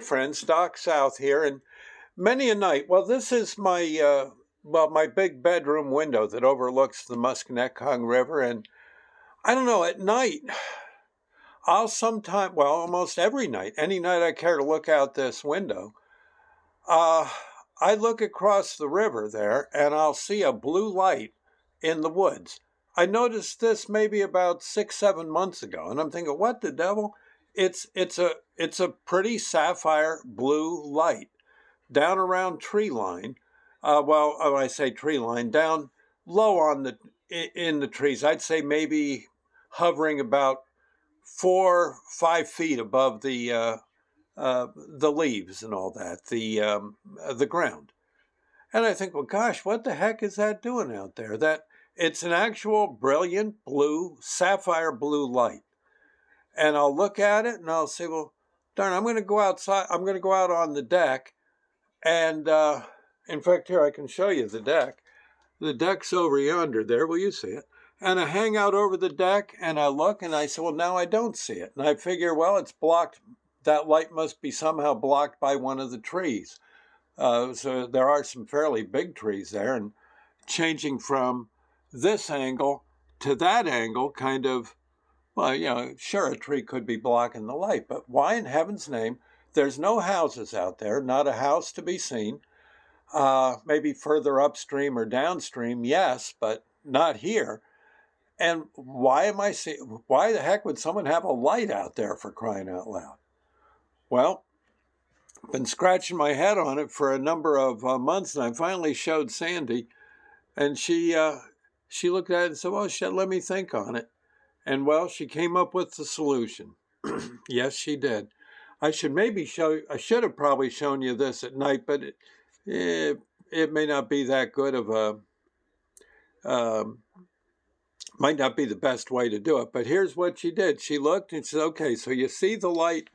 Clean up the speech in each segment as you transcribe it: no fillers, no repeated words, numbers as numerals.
Friends, Doc South here, and many a night. Well, this is my big bedroom window that overlooks the Musconetcong River, and I don't know, at night almost every night, any night I care to look out this window, uh, I look across the river there, and I'll see a blue light in the woods. I noticed this maybe about 6, 7 months ago, and I'm thinking, what the devil? It's a pretty sapphire blue light down around tree line. When I say tree line, down low in the trees. I'd say maybe hovering about 4, 5 feet above the leaves and all that, the ground. And I think, well, gosh, what the heck is that doing out there? That it's an actual brilliant blue, sapphire blue light. And I'll look at it and I'll say, well, darn, I'm going to go outside. I'm going to go out on the deck. And in fact, here, I can show you the deck. The deck's over yonder there. Will you see it? And I hang out over the deck and I look and I say, well, now I don't see it. And I figure, well, it's blocked. That light must be somehow blocked by one of the trees. So there are some fairly big trees there. And changing from this angle to that angle kind of, well, sure, a tree could be blocking the light, but why in heaven's name? There's no houses out there, not a house to be seen. Maybe further upstream or downstream, yes, but not here. And why the heck would someone have a light out there, for crying out loud? Well, I've been scratching my head on it for a number of months, and I finally showed Sandy, and she looked at it and said, well, let me think on it. And well, she came up with the solution. Yes, she did. I should have probably shown you this at night, but it may not be that good of might not be the best way to do it. But here's what she did. She looked and said, okay, so you see the light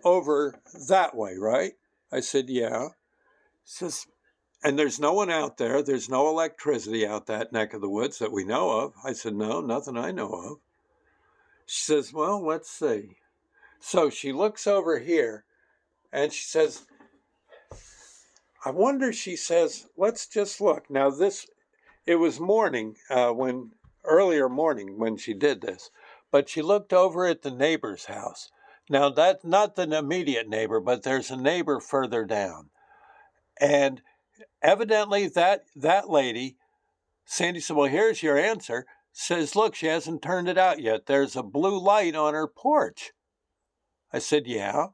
over that way, right? I said, yeah. She says, and there's no one out there. There's no electricity out that neck of the woods that we know of. I said, no, nothing I know of. She says, well, let's see. So she looks over here and she says, I wonder, she says, let's just look. Now it was earlier morning when she did this, but she looked over at the neighbor's house. Now that's not the immediate neighbor, but there's a neighbor further down. And evidently that lady, Sandy said, well, here's your answer. Says, look, she hasn't turned it out yet. There's a blue light on her porch. I said, yeah.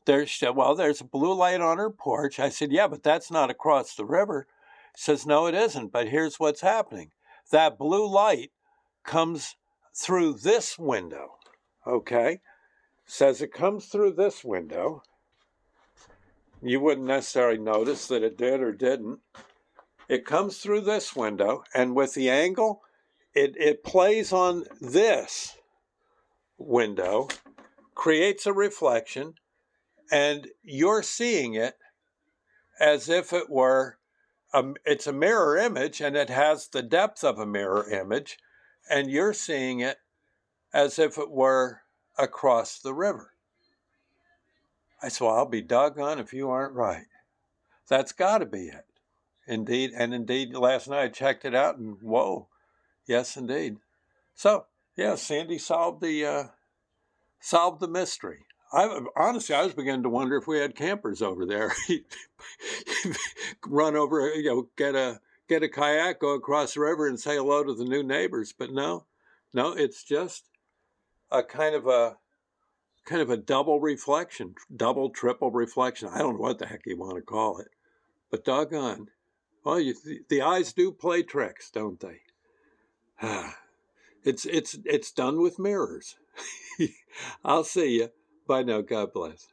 There's a blue light on her porch. I said, yeah, but that's not across the river. She says, no, it isn't. But here's what's happening. That blue light comes through this window. Okay? Says it comes through this window. You wouldn't necessarily notice that it did or didn't. It comes through this window, and with the angle, it plays on this window, creates a reflection, and you're seeing it as if it were, it's a mirror image, and it has the depth of a mirror image, and you're seeing it as if it were across the river. I said, well, I'll be doggone if you aren't right. That's got to be it. Indeed, and indeed, last night I checked it out, and whoa, yes, indeed. So, yeah, Sandy solved the mystery. Honestly, I was beginning to wonder if we had campers over there. Run over, get a kayak, go across the river, and say hello to the new neighbors. But no, it's just a kind of a double reflection, double, triple reflection. I don't know what the heck you want to call it, but doggone. Well, the eyes do play tricks, don't they? It's done with mirrors. I'll see you. Bye now. God bless.